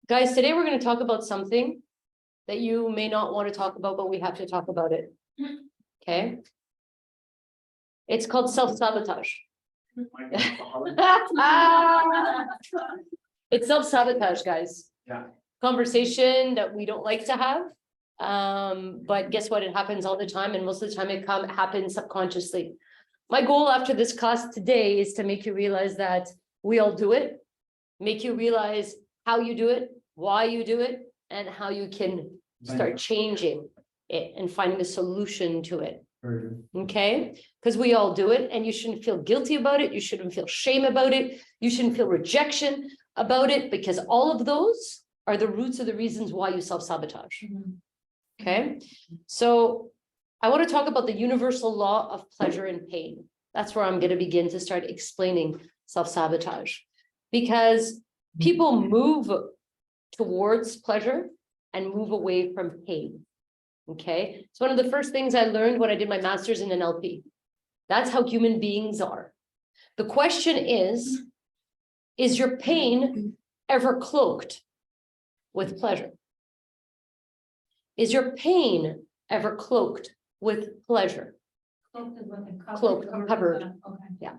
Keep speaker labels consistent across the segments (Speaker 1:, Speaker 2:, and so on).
Speaker 1: Guys, today we're going to talk about something that you may not want to talk about, but we have to talk about it. Okay. It's called self-sabotage. It's self-sabotage, guys.
Speaker 2: Yeah.
Speaker 1: Conversation that we don't like to have. But guess what? It happens all the time, and most of the time it happens subconsciously. My goal after this class today is to make you realize that we all do it, make you realize how you do it, why you do it, and how you can start changing it and finding a solution to it. Okay, because we all do it, and you shouldn't feel guilty about it. You shouldn't feel shame about it. You shouldn't feel rejection about it, because all of those are the roots of the reasons why you self-sabotage. Okay, so I want to talk about the universal law of pleasure and pain. That's where I'm going to begin to start explaining self-sabotage, because people move towards pleasure and move away from pain. Okay, it's one of the first things I learned when I did my master's in NLP. That's how human beings are. The question is your pain ever cloaked with pleasure? Is your pain ever cloaked with pleasure? Cloaked, covered.
Speaker 3: Okay.
Speaker 1: Yeah.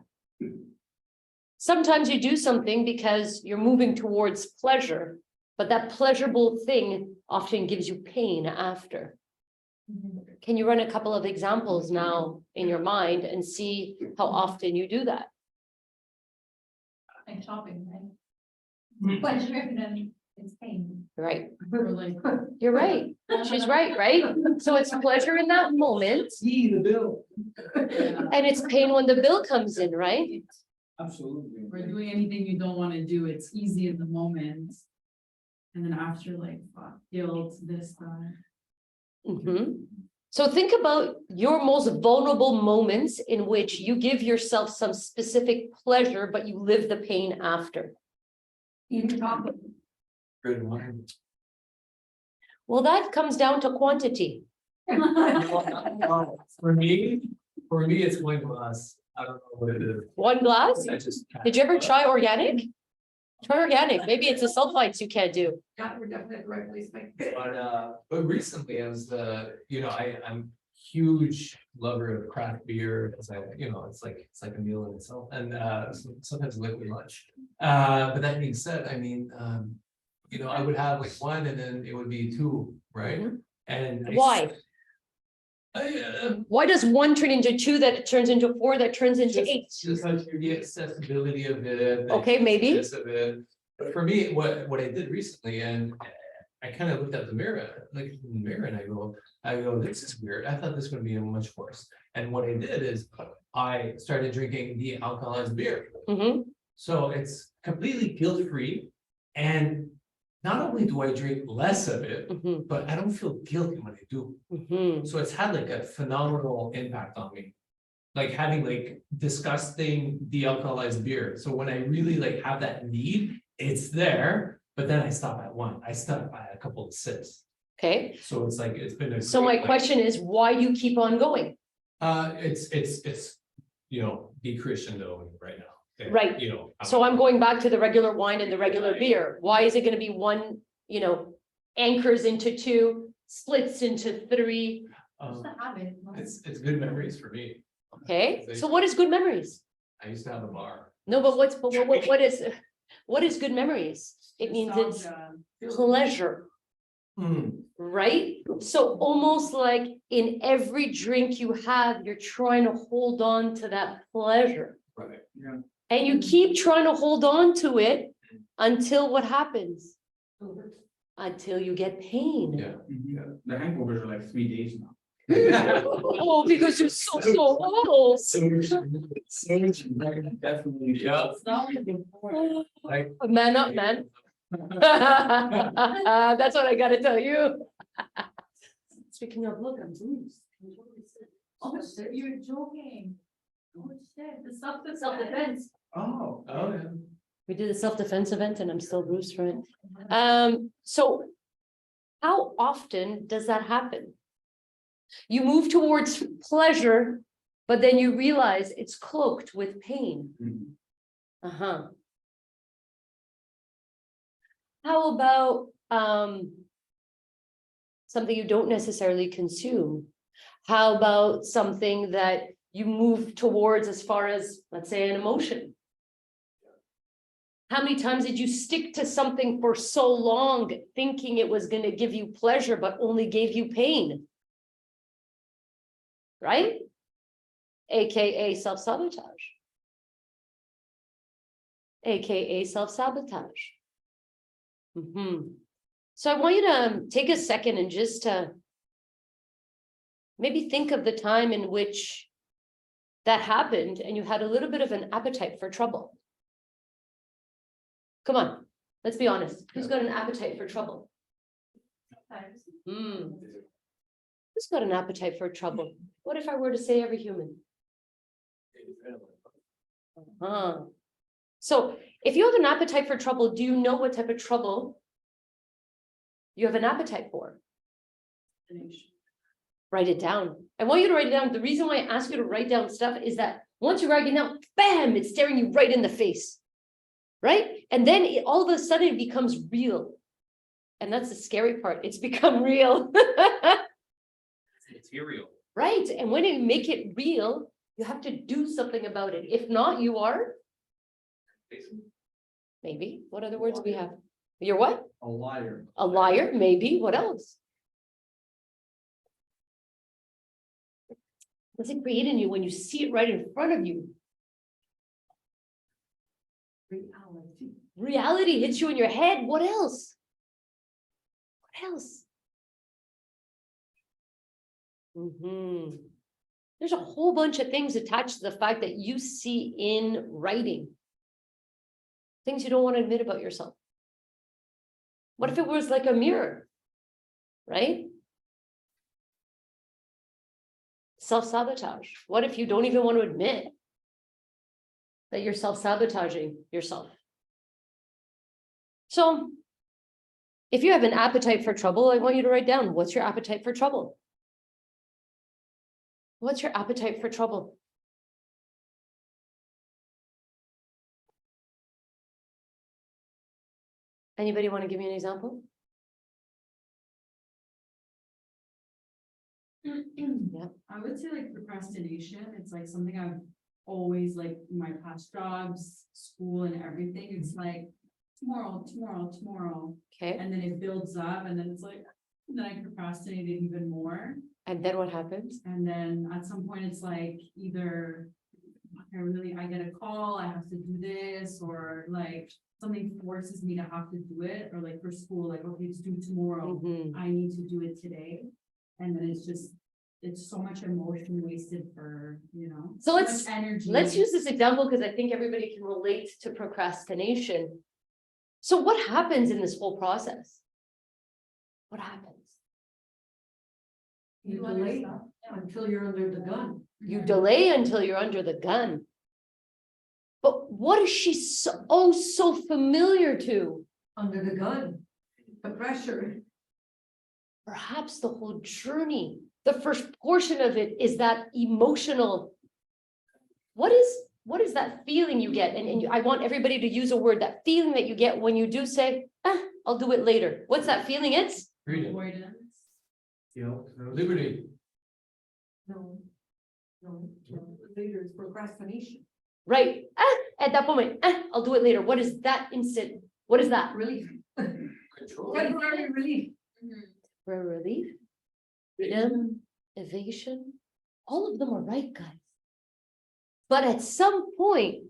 Speaker 1: Sometimes you do something because you're moving towards pleasure, but that pleasurable thing often gives you pain after. Can you run a couple of examples now in your mind and see how often you do that?
Speaker 3: Like shopping, right? Pleasure and then it's pain.
Speaker 1: Right.
Speaker 3: Like,
Speaker 1: You're right. She's right? So it's pleasure in that moment,
Speaker 2: See the bill.
Speaker 1: and it's pain when the bill comes in, right?
Speaker 2: Absolutely.
Speaker 4: Or doing anything you don't want to do, it's easy in the moment. And then after, like, fuck, guilt, this, that.
Speaker 1: So think about your most vulnerable moments in which you give yourself some specific pleasure, but you live the pain after.
Speaker 3: even talking.
Speaker 2: Good one.
Speaker 1: Well, that comes down to quantity.
Speaker 2: For me, it's one glass. I don't know what it is.
Speaker 1: One glass?
Speaker 2: I just.
Speaker 1: Did you ever try organic? Try organic. Maybe it's the sulfites you can't do.
Speaker 3: God, we're definitely at the right place.
Speaker 2: But recently as I'm huge lover of craft beer, because it's like a meal in itself, and sometimes liquid lunch. But that being said, I mean, I would have like one and then it would be two, right? And
Speaker 1: Why? Why does one turn into two, that it turns into four, that turns into eight?
Speaker 2: Just like the accessibility of it.
Speaker 1: Okay, maybe.
Speaker 2: Of it. But for me, what I did recently, and I kind of looked at the mirror, and I go, this is weird. I thought this would be much worse. And what I did is I started drinking the alcoholized beer. So it's completely guilt-free. And not only do I drink less of it, but I don't feel guilty when I do. So it's had like a phenomenal impact on me. Like having like disgusting de-alcoholized beer. So when I really like have that need, it's there, but then I stop at one. I stop at a couple of sips.
Speaker 1: Okay.
Speaker 2: So it's like, it's been a
Speaker 1: So my question is, why do you keep on going?
Speaker 2: It's decrescendo right now.
Speaker 1: Right. So I'm going back to the regular wine and the regular beer. Why is it going to be one, anchors into two, splits into three?
Speaker 3: What's the habit?
Speaker 2: It's good memories for me.
Speaker 1: Okay. So what is good memories?
Speaker 2: I used to have a bar.
Speaker 1: No, but what is good memories? It means it's pleasure. Right? So almost like in every drink you have, you're trying to hold on to that pleasure.
Speaker 2: Right. Yeah.
Speaker 1: And you keep trying to hold on to it until what happens? Until you get pain.
Speaker 2: Yeah.
Speaker 5: The hangovers are like 3 days now.
Speaker 1: Oh, because you're so old.
Speaker 2: Definitely. Yeah. Like,
Speaker 1: Man up, man. That's what I gotta tell you. Speaking of, look, I'm loose.
Speaker 3: Oh, shit, you're joking. Oh, shit, the
Speaker 1: Self-defense.
Speaker 5: Oh.
Speaker 2: yeah.
Speaker 1: We did a self-defense event and I'm still bruised from it. So how often does that happen? You move towards pleasure, but then you realize it's cloaked with pain. How about something you don't necessarily consume? How about something that you move towards as far as, let's say, an emotion? How many times did you stick to something for so long thinking it was going to give you pleasure, but only gave you pain? Right? AKA self-sabotage. AKA self-sabotage. So I want you to take a second and just maybe think of the time in which that happened and you had a little bit of an appetite for trouble. Come on, let's be honest. Who's got an appetite for trouble? Who's got an appetite for trouble? What if I were to say every human? So if you have an appetite for trouble, do you know what type of trouble you have an appetite for? Write it down. I want you to write it down. The reason why I ask you to write down stuff is that once you write it down, bam, it's staring you right in the face. Right? And then all of a sudden it becomes real. And that's the scary part. It's become real.
Speaker 2: It's material.
Speaker 1: Right. And when you make it real, you have to do something about it. If not, you are maybe. What other words do we have? You're what?
Speaker 5: A liar.
Speaker 1: A liar, maybe. What else? What's it create in you when you see it right in front of you? Reality hits you in your head. What else? What else? There's a whole bunch of things attached to the fact that you see in writing. Things you don't want to admit about yourself. What if it was like a mirror? Right? Self-sabotage. What if you don't even want to admit that you're self-sabotaging yourself? So if you have an appetite for trouble, I want you to write down, what's your appetite for trouble? What's your appetite for trouble? Anybody want to give me an example? Yeah.
Speaker 4: I would say like procrastination. It's like something I've always like in my past jobs, school and everything. It's like tomorrow.
Speaker 1: Okay.
Speaker 4: And then it builds up and then it's like, then I procrastinated even more.
Speaker 1: And then what happens?
Speaker 4: And then at some point it's like either I get a call, I have to do this, or like something forces me to have to do it, or like for school, like, okay, it's due tomorrow. I need to do it today. And then it's so much emotion wasted for,
Speaker 1: So
Speaker 4: much
Speaker 1: let's
Speaker 4: energy.
Speaker 1: Let's use this example because I think everybody can relate to procrastination. So what happens in this whole process? What happens?
Speaker 3: You delay until you're under the gun.
Speaker 1: You delay until you're under the gun. But what is she so familiar to?
Speaker 3: Under the gun, the pressure.
Speaker 1: Perhaps the whole journey, the first portion of it is that emotional. What is that feeling you get? And I want everybody to use a word, that feeling that you get when you do say, I'll do it later. What's that feeling? It's
Speaker 2: Freedom.
Speaker 4: Avoidance.
Speaker 2: Liberty.
Speaker 3: No. Later it's procrastination.
Speaker 1: right. At that moment, I'll do it later. What is that instant? What is that?
Speaker 3: Relief.
Speaker 2: Control.
Speaker 3: Temporary relief.
Speaker 1: For relief, freedom, evasion, all of them are right, guys. But at some point,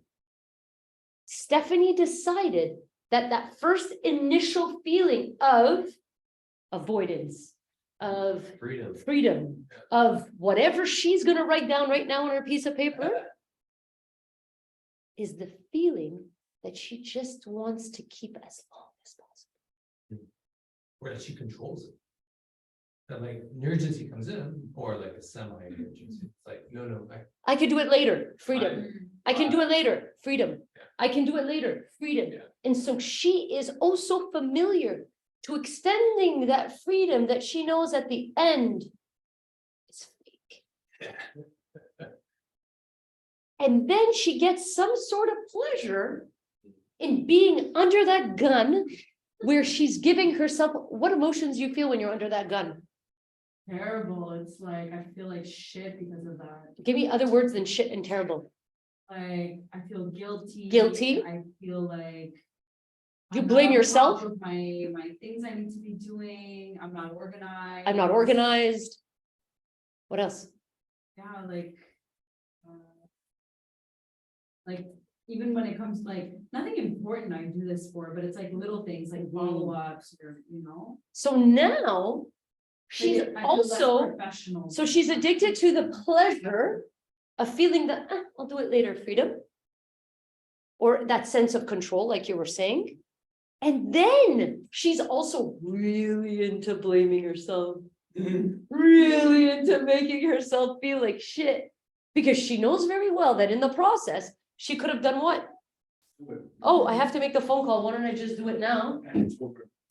Speaker 1: Stephanie decided that first initial feeling of avoidance, of freedom, of whatever she's going to write down right now on her piece of paper, is the feeling that she just wants to keep as long as possible.
Speaker 2: Or that she controls it. That like an urgency comes in, or like a semi-emergency. It's like, no,
Speaker 1: I can do it later, freedom. I can do it later, freedom.
Speaker 2: Yeah.
Speaker 1: I can do it later, freedom.
Speaker 2: Yeah.
Speaker 1: And so she is also familiar to extending that freedom that she knows at the end is fake. And then she gets some sort of pleasure in being under that gun where she's giving herself, what emotions you feel when you're under that gun?
Speaker 4: Terrible. It's like, I feel like shit because of that.
Speaker 1: Give me other words than shit and terrible.
Speaker 4: Like, I feel guilty.
Speaker 1: Guilty?
Speaker 4: I feel like.
Speaker 1: You
Speaker 4: I'm
Speaker 1: blame
Speaker 4: not on
Speaker 1: yourself?
Speaker 4: top of my things I need to be doing. I'm not organized.
Speaker 1: I'm not organized. What else?
Speaker 4: Yeah, like, even when it comes to like, nothing important I do this for, but it's like little things like follow-ups or,
Speaker 1: So now she's
Speaker 4: like, I feel less
Speaker 1: also,
Speaker 4: professional.
Speaker 1: so she's addicted to the pleasure of feeling that I'll do it later, freedom. Or that sense of control, like you were saying. And then she's also really into blaming herself. Really into making herself feel like shit. Because she knows very well that in the process, she could have done what? Oh, I have to make the phone call. Why don't I just do it now?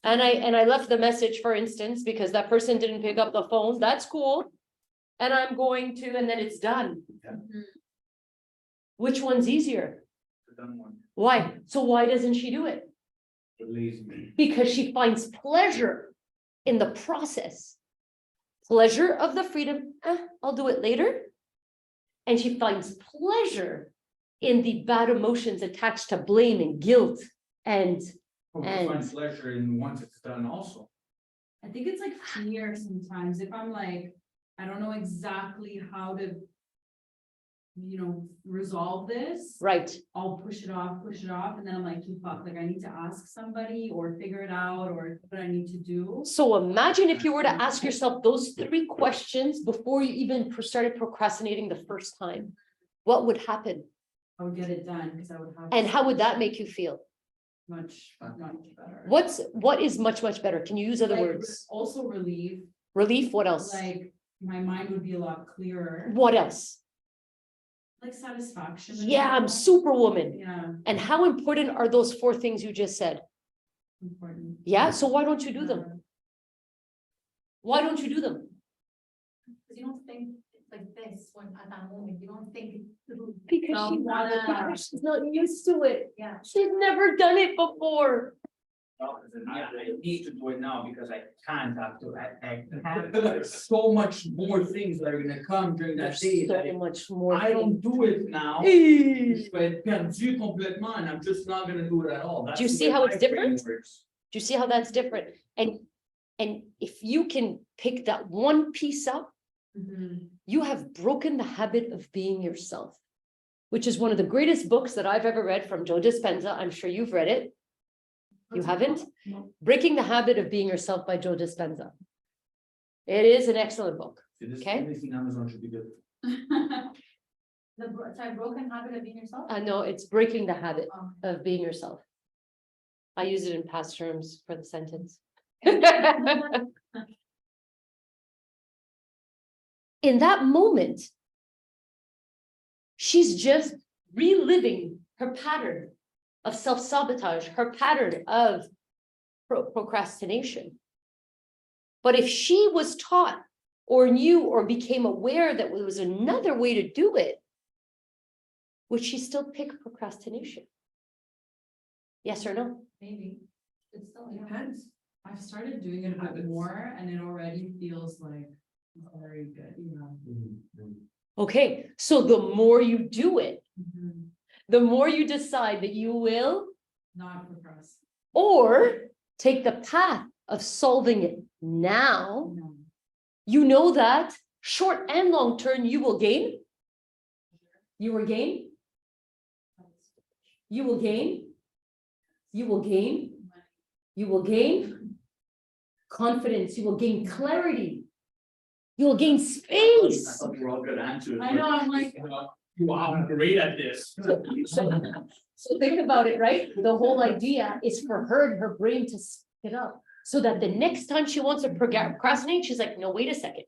Speaker 1: And I left the message, for instance, because that person didn't pick up the phone. That's cool. And I'm going to, and then it's done. Which one's easier? Why? So why doesn't she do it? Because she finds pleasure in the process. Pleasure of the freedom, I'll do it later. And she finds pleasure in the bad emotions attached to blame and guilt and
Speaker 5: Find pleasure in once it's done also.
Speaker 4: I think it's like fear sometimes. If I'm like, I don't know exactly how to, resolve this.
Speaker 1: right.
Speaker 4: I'll push it off, and then I'm like, fuck, like I need to ask somebody or figure it out or what I need to do.
Speaker 1: So imagine if you were to ask yourself those 3 questions before you even started procrastinating the first time. What would happen?
Speaker 4: I would get it done because I would have.
Speaker 1: And how would that make you feel?
Speaker 4: Much better.
Speaker 1: What is much, much better? Can you use other
Speaker 4: Like,
Speaker 1: words?
Speaker 4: also relief.
Speaker 1: Relief, what else?
Speaker 4: Like my mind would be a lot clearer.
Speaker 1: What else?
Speaker 4: Like satisfaction.
Speaker 1: Yeah, I'm superwoman.
Speaker 4: Yeah,
Speaker 1: And how important are those 4 things you just said?
Speaker 4: important.
Speaker 1: Yeah, so why don't you do them? Why don't you do them?
Speaker 3: Because you don't think like this when at that moment, you don't think through.
Speaker 1: Because she's not used to it.
Speaker 3: Yeah.
Speaker 1: She's never done it before.
Speaker 5: I need to do it now because I can't have to. I have so much more things that are gonna come during that day.
Speaker 1: So much more.
Speaker 5: I don't do it now.
Speaker 1: Do
Speaker 5: Je vais être perdu complètement and I'm just not gonna do it at all. That's
Speaker 1: you see
Speaker 5: the way
Speaker 1: how it's
Speaker 5: my
Speaker 1: different?
Speaker 5: brain works.
Speaker 1: you see how that's different? And if you can pick that one piece up, you have broken the habit of being yourself, which is one of the greatest books that I've ever read from Joe Dispenza. I'm sure you've read it. You haven't?
Speaker 4: No.
Speaker 1: Breaking the Habit of Being Yourself by Joe Dispenza. It is an excellent book. Okay.
Speaker 5: Anything Amazon should be good.
Speaker 3: Broken habit of being yourself.
Speaker 1: No, it's Breaking the Habit
Speaker 3: Oh.
Speaker 1: of Being Yourself. I use it in past terms for the sentence. In that moment, she's just reliving her pattern of self-sabotage, her pattern of procrastination. But if she was taught or knew or became aware that there was another way to do it, would she still pick procrastination? Yes or no?
Speaker 3: Maybe. It's still.
Speaker 4: Depends. I've started doing it a bit more and it already feels like very good,
Speaker 1: Okay, so the more you do it,
Speaker 4: Mhm.
Speaker 1: the more you decide that you will,
Speaker 4: Not progress.
Speaker 1: or take the path of solving it now,
Speaker 4: No.
Speaker 1: you know that short and long term, you will gain. You will gain. You will gain. You will gain. You will gain confidence. You will gain clarity. You will gain
Speaker 5: I
Speaker 1: space.
Speaker 5: thought we were all good answers.
Speaker 4: I know, I'm like.
Speaker 5: Wow, I'm great at this.
Speaker 1: So think about it, right? The whole idea is for her and her brain to spit up so that the next time she wants to procrastinate, she's like, no, wait a second.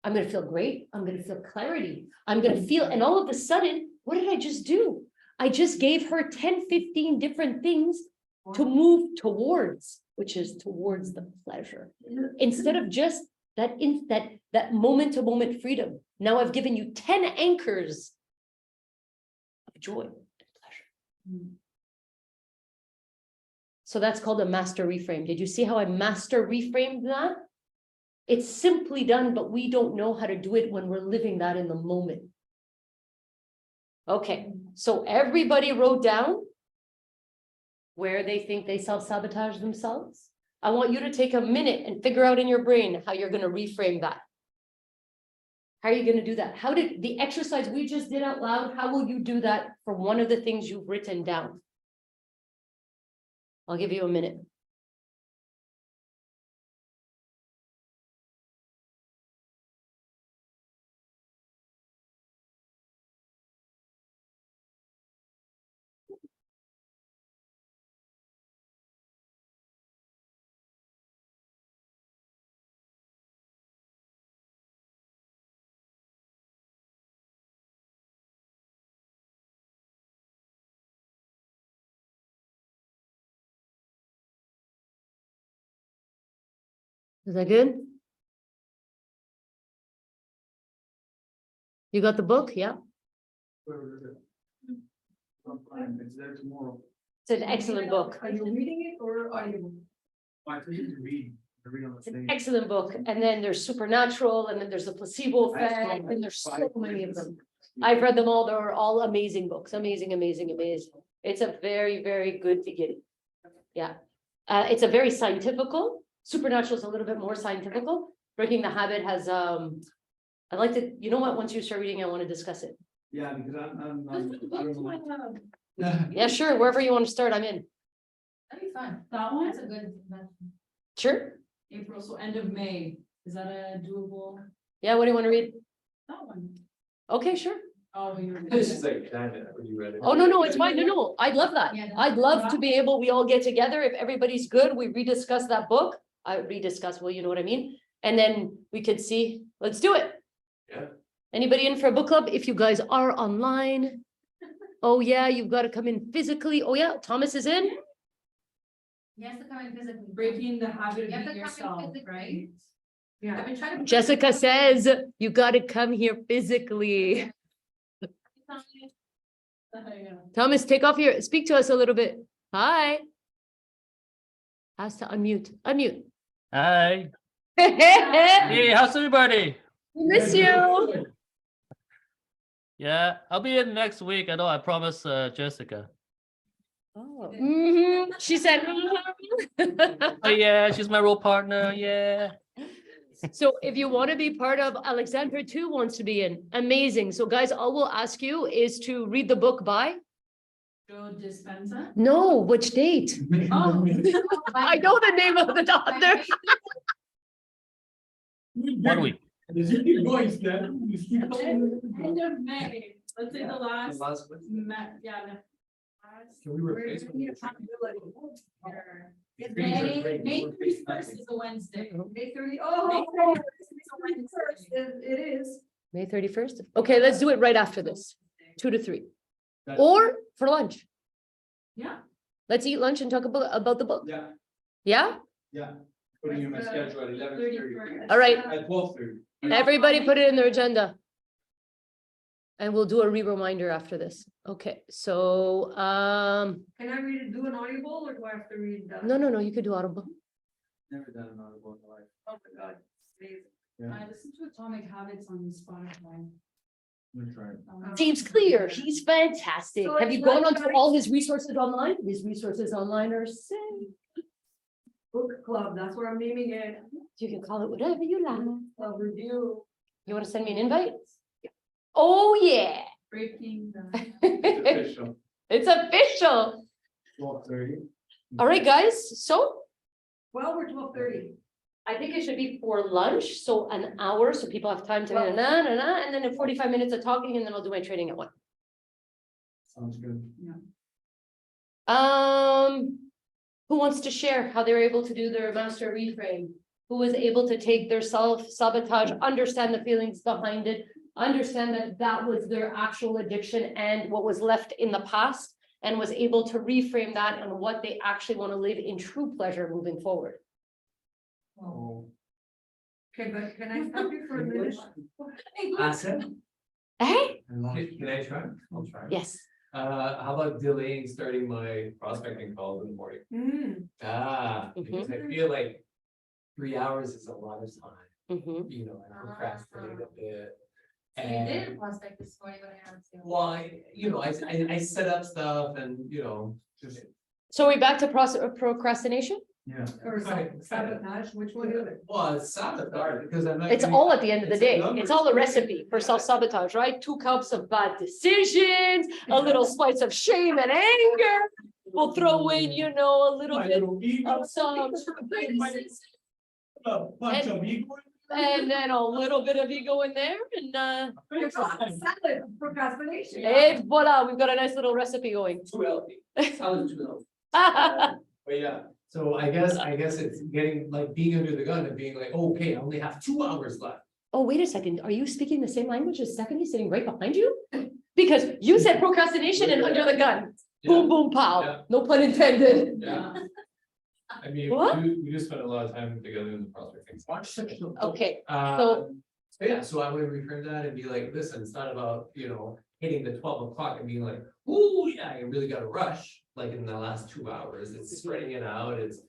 Speaker 1: I'm going to feel great. I'm going to feel clarity. I'm going to feel, and all of a sudden, what did I just do? I just gave her 10, 15 different things to move towards, which is towards the pleasure. Instead of just that moment to moment freedom. Now I've given you 10 anchors of joy and pleasure. So that's called a master reframe. Did you see how I master reframed that? It's simply done, but we don't know how to do it when we're living that in the moment. Okay, so everybody wrote down where they think they self-sabotage themselves. I want you to take a minute and figure out in your brain how you're going to reframe that. How are you going to do that? How did the exercise we just did out loud, how will you do that for one of the things you've written down? I'll give you a minute. Is that good? You got the book? Yeah.
Speaker 5: It's there tomorrow.
Speaker 1: It's an excellent book.
Speaker 3: Are you reading it or are you?
Speaker 5: I think you can read on the
Speaker 1: It's an
Speaker 5: thing.
Speaker 1: excellent book. And then there's supernatural, and then there's the placebo
Speaker 5: I have
Speaker 1: effect, and there's so
Speaker 5: five
Speaker 1: many of
Speaker 5: minutes.
Speaker 1: them. I've read them all. They're all amazing books. Amazing, amazing, amazing. It's a very, very good beginning. Yeah. It's a very scientifical. Supernatural is a little bit more scientifical. Breaking the Habit has, I'd like to, you know what, once you start reading, I want to discuss it.
Speaker 5: Yeah, because I don't know.
Speaker 1: Yeah, sure. Wherever you want to start, I'm in.
Speaker 3: That'd be fun.
Speaker 4: That one,
Speaker 3: That's a good.
Speaker 1: Sure.
Speaker 4: April, so end of May, is that a doable?
Speaker 1: Yeah, what do you want to read?
Speaker 4: That one.
Speaker 1: Okay, sure.
Speaker 4: Oh, you're.
Speaker 2: It's just like, damn it, when you read it.
Speaker 1: Oh, no, it's fine. No, I'd love that.
Speaker 3: Yeah, that's-
Speaker 1: I'd love to be able, we all get together. If everybody's good, we rediscuss that book. I rediscuss, well, you know what I mean? And then we could see, let's do it.
Speaker 2: Yeah.
Speaker 1: Anybody in for a book club? If you guys are online. Oh, yeah, you've got to come in physically. Oh, yeah, Thomas is in.
Speaker 3: He has to come in physically.
Speaker 4: Breaking the habit of
Speaker 3: You have
Speaker 4: being
Speaker 3: to come in
Speaker 4: yourself,
Speaker 3: physically.
Speaker 4: right?
Speaker 3: Yeah. I've been trying to.
Speaker 1: Jessica says, you got to come here physically. Thomas, take off your, speak to us a little bit. Hi. Has to unmute, unmute.
Speaker 6: Hi.
Speaker 1: We
Speaker 6: Hey, how's everybody?
Speaker 1: miss you.
Speaker 6: Yeah, I'll be in next week. I know I promised Jessica.
Speaker 1: Mhm. She said. mhm.
Speaker 6: Oh yeah, she's my role partner. Yeah.
Speaker 1: So if you want to be part of, Alexandra too wants to be in. Amazing. So guys, all we'll ask you is to read the book by.
Speaker 4: Joe Dispenza.
Speaker 1: No, which date?
Speaker 4: Oh.
Speaker 1: I know the name of the author.
Speaker 6: 1 week.
Speaker 5: Does you keep going, Steph? You keep going.
Speaker 4: End of May, let's say the last,
Speaker 5: last one.
Speaker 4: yeah.
Speaker 2: Can we replace one?
Speaker 4: May 31st is a Wednesday.
Speaker 3: May 30,
Speaker 4: May
Speaker 3: oh.
Speaker 4: 31st
Speaker 3: It is.
Speaker 1: May 31st. Okay, let's do it right after this. 2 to 3.
Speaker 5: That's-
Speaker 1: Or for lunch.
Speaker 4: Yeah.
Speaker 1: Let's eat lunch and talk about the book.
Speaker 5: Yeah,
Speaker 1: Yeah?
Speaker 5: yeah. Putting in my schedule at 11:30.
Speaker 1: All right.
Speaker 5: At 12:30.
Speaker 1: Everybody put it in their agenda. And we'll do a re-reminder after this. Okay, so,
Speaker 3: Can I read it, do an audible or do I have to read that?
Speaker 1: no, you could do audible.
Speaker 5: Never done another book in my life.
Speaker 3: Oh my God. Amazing.
Speaker 4: I listened to Atomic Habits on Spotify.
Speaker 5: I'm gonna try it.
Speaker 1: Seems clear. He's fantastic.
Speaker 3: So
Speaker 1: Have
Speaker 3: it's
Speaker 1: you gone
Speaker 3: like-
Speaker 1: onto all his resources online? His resources online are sick.
Speaker 3: Book club, that's what I'm naming it.
Speaker 1: You can call it whatever you like.
Speaker 3: A review.
Speaker 1: You want to send me an invite? Oh, yeah.
Speaker 4: Breaking the.
Speaker 5: Official.
Speaker 1: It's official.
Speaker 5: 12:30.
Speaker 1: All right, guys. So
Speaker 3: 12 or 12:30.
Speaker 1: I think it should be for lunch. So an hour, so people have time to and then in 45 minutes of talking, and then I'll do my training at 1.
Speaker 5: Sounds good.
Speaker 1: Who wants to share how they were able to do their master reframe? Who was able to take their self-sabotage, understand the feelings behind it, understand that that was their actual addiction and what was left in the past, and was able to reframe that and what they actually want to live in true pleasure moving forward.
Speaker 5: Oh.
Speaker 3: Okay, but can I stop you for a minute?
Speaker 5: Answer?
Speaker 1: Hey,
Speaker 2: Can I try? I'll try.
Speaker 1: yes.
Speaker 2: How about delaying starting my prospecting calls in the morning? Because I feel like 3 hours is a lot of time,
Speaker 1: Mhm.
Speaker 2: you know, and I procrastinate a bit.
Speaker 3: You did a prospect this morning when I asked you.
Speaker 2: Well, I set up stuff and, you know, just.
Speaker 1: So are we back to procrastination?
Speaker 5: Yeah.
Speaker 3: Or sabotage, which one is it?
Speaker 2: Well, it's sabotage because I'm not.
Speaker 1: It's
Speaker 2: getting-
Speaker 1: all at the end of the
Speaker 2: it's a
Speaker 1: day.
Speaker 2: numbers
Speaker 1: It's all a
Speaker 2: game.
Speaker 1: recipe for self-sabotage, right? 2 cups of bad decisions, a little spice of shame and anger. We'll throw in, you know, a little
Speaker 5: My
Speaker 1: bit
Speaker 5: little ego.
Speaker 1: of some
Speaker 5: Bunch of ego.
Speaker 1: and then a little bit of ego in there and
Speaker 3: Salad, procrastination.
Speaker 1: and voila, we've got a nice little recipe going.
Speaker 2: Too healthy. Sounds too healthy. But yeah, so I guess it's getting like being under the gun and being like, okay, I only have 2 hours left.
Speaker 1: Oh, wait a second. Are you speaking the same language as Stephanie sitting right behind you? Because you said procrastination and under the gun. Boom, boom,
Speaker 2: Yeah.
Speaker 1: pow. No pun intended.
Speaker 2: Yeah. I mean,
Speaker 1: What?
Speaker 2: we just spent a lot of time together in the prospecting.
Speaker 1: Okay,
Speaker 2: So yeah, so I would reframe that and be like, listen, it's not about, you know, hitting the 12 o'clock and being like, oh, yeah, I really gotta rush, like in the last 2 hours. It's spreading it out, it's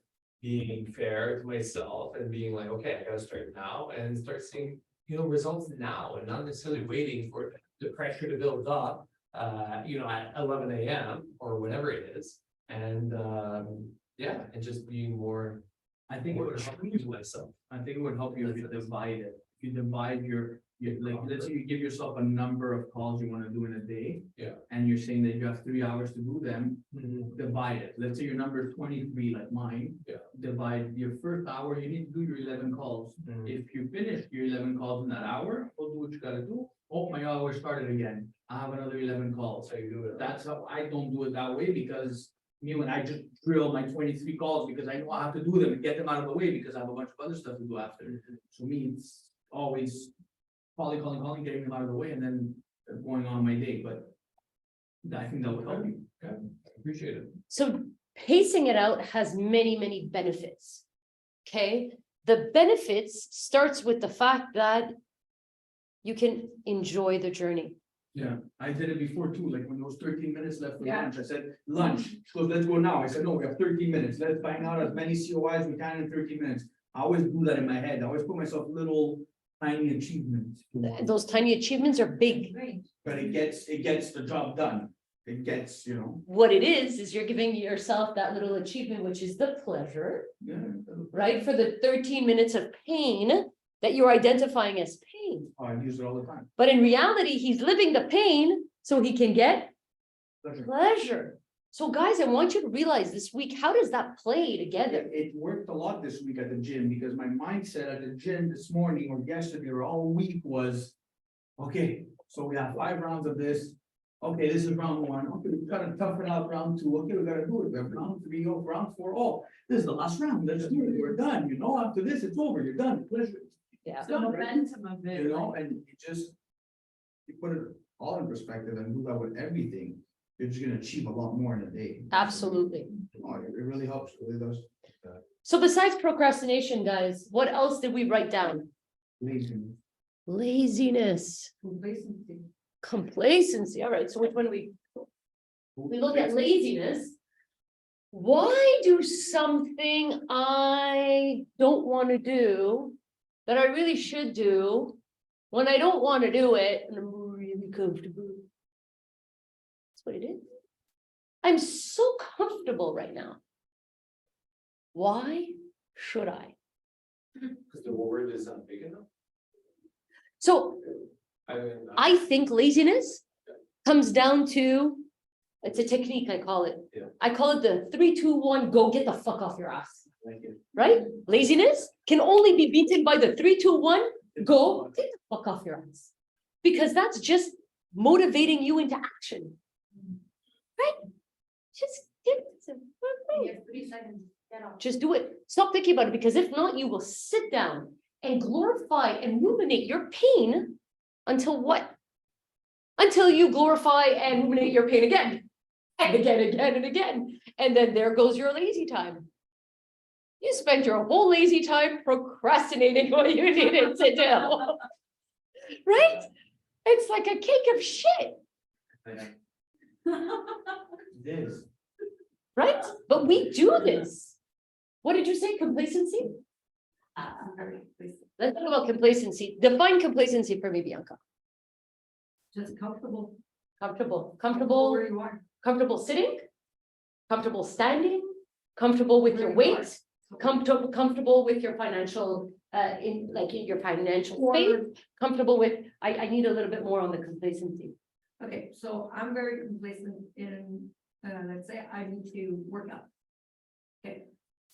Speaker 2: being fair to myself and being like, okay, I gotta start now and start seeing, you know, results now and not necessarily waiting for the pressure to build up, you know, at 11 a.m. or whatever it is. And yeah, and just being more.
Speaker 5: I think it would help you myself. I think it would help you if you divide it. If you divide your, like, let's say you give yourself a number of calls you want to do in a day.
Speaker 2: Yeah.
Speaker 5: And you're saying that you have 3 hours to do them, divide it. Let's say your number is 23, like mine.
Speaker 2: Yeah.
Speaker 5: Divide your first hour, you need to do your 11 calls. If you finish your 11 calls in that hour, we'll do what you gotta do. Oh, my hour started again. I have another 11 calls.
Speaker 2: So you do it.
Speaker 5: That's how I don't do it that way because me, when I just drill my 23 calls because I know I have to do them and get them out of the way because I have a bunch of other stuff to do after. So me, it's always calling, getting them out of the way and then going on my day, but I think that would help you.
Speaker 2: Okay, appreciate it.
Speaker 1: so pacing it out has many, many benefits. Okay, the benefits starts with the fact that you can enjoy the journey.
Speaker 5: Yeah, I did it before too, like when there was 13 minutes left for
Speaker 3: Yeah.
Speaker 5: lunch, I said, lunch. She goes, let's go now. I said, no, we have 13 minutes. Let's bang out as many COIs we can in 13 minutes. I always do that in my head. I always put myself little tiny achievements.
Speaker 1: Those tiny achievements are big.
Speaker 3: Great.
Speaker 5: But it gets the job done. It gets, you know,
Speaker 1: What it is you're giving yourself that little achievement, which is the pleasure,
Speaker 5: yeah.
Speaker 1: right? For the 13 minutes of pain that you're identifying as pain.
Speaker 5: Oh, I use it all the time.
Speaker 1: But in reality, he's living the pain so he can get
Speaker 5: Pleasure.
Speaker 1: pleasure. So guys, I want you to realize this week, how does that play together?
Speaker 5: It worked a lot this week at the gym because my mindset at the gym this morning or yesterday or all week was, okay, so we have 5 rounds of this. Okay, this is round 1. Okay, we gotta toughen out round 2. Okay, we gotta do it. We have round 3, round 4. Oh, this is the last round. Let's do it. We're done. You know, after this, it's over. You're done. Pleasure.
Speaker 1: Yeah.
Speaker 4: The momentum of it.
Speaker 5: You know, and you put it all in perspective and do that with everything. You're just gonna achieve a lot more in a day.
Speaker 1: Absolutely.
Speaker 5: Oh, it really helps. It really does.
Speaker 1: So besides procrastination, guys, what else did we write down?
Speaker 5: Laziness.
Speaker 1: Laziness,
Speaker 3: Complacency.
Speaker 1: complacency. All right, so which one we look at laziness. Why do something I don't want to do that I really should do when I don't want to do it and I'm really comfortable? That's what it is. I'm so comfortable right now. Why should I?
Speaker 2: Because the word is not big enough.
Speaker 1: So
Speaker 2: I mean,
Speaker 1: I think laziness comes down to, it's a technique, I call it.
Speaker 2: Yeah.
Speaker 1: I call it the 3, 2, 1, go get the fuck off your ass,
Speaker 5: Like it.
Speaker 1: right? Laziness can only be beaten by the 3, 2, 1, go get the fuck off your ass. Because that's just motivating you into action. Right? Just get
Speaker 3: You have 3 seconds. Get off.
Speaker 1: Just do it. Stop thinking about it, because if not, you will sit down and glorify and ruminate your pain until what? Until you glorify and ruminate your pain again, and again, and again. And then there goes your lazy time. You spent your whole lazy time procrastinating what you needed to do. Right? It's like a cake of shit.
Speaker 5: It is.
Speaker 1: right? But we do this. What did you say, complacency? Let's talk about complacency. Define complacency for me, Bianca.
Speaker 3: Just comfortable.
Speaker 1: Comfortable,
Speaker 3: Where you are.
Speaker 1: comfortable sitting, comfortable standing, comfortable with your weight, comfortable with your financial, in your financial space, comfortable with, I need a little bit more on the complacency.
Speaker 3: Okay, so I'm very complacent in, let's say I need to work out. Okay,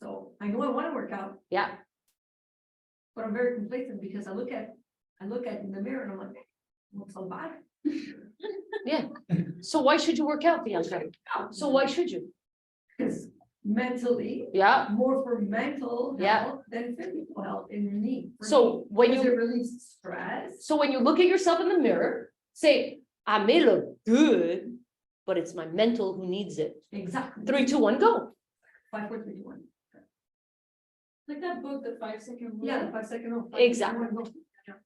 Speaker 3: so I know I want to work out,
Speaker 1: Yeah,
Speaker 3: but I'm very complacent because I look at in the mirror and I'm like, look so bad.
Speaker 1: yeah. So why should you work out, Bianca? So why should you?
Speaker 3: Because mentally,
Speaker 1: Yeah,
Speaker 3: more for mental
Speaker 1: Yeah.
Speaker 3: health than physical health in me. For me.
Speaker 1: so when
Speaker 3: Because it
Speaker 1: you,
Speaker 3: relieves stress.
Speaker 1: so when you look at yourself in the mirror, say, I may look good, but it's my mental who needs it.
Speaker 3: Exactly.
Speaker 1: 3, 2, 1, go.
Speaker 3: 5, 4, 3, 2, 1.
Speaker 4: Like that book, the 5-second rule.
Speaker 3: Yeah, 5 second rule.
Speaker 1: Exactly.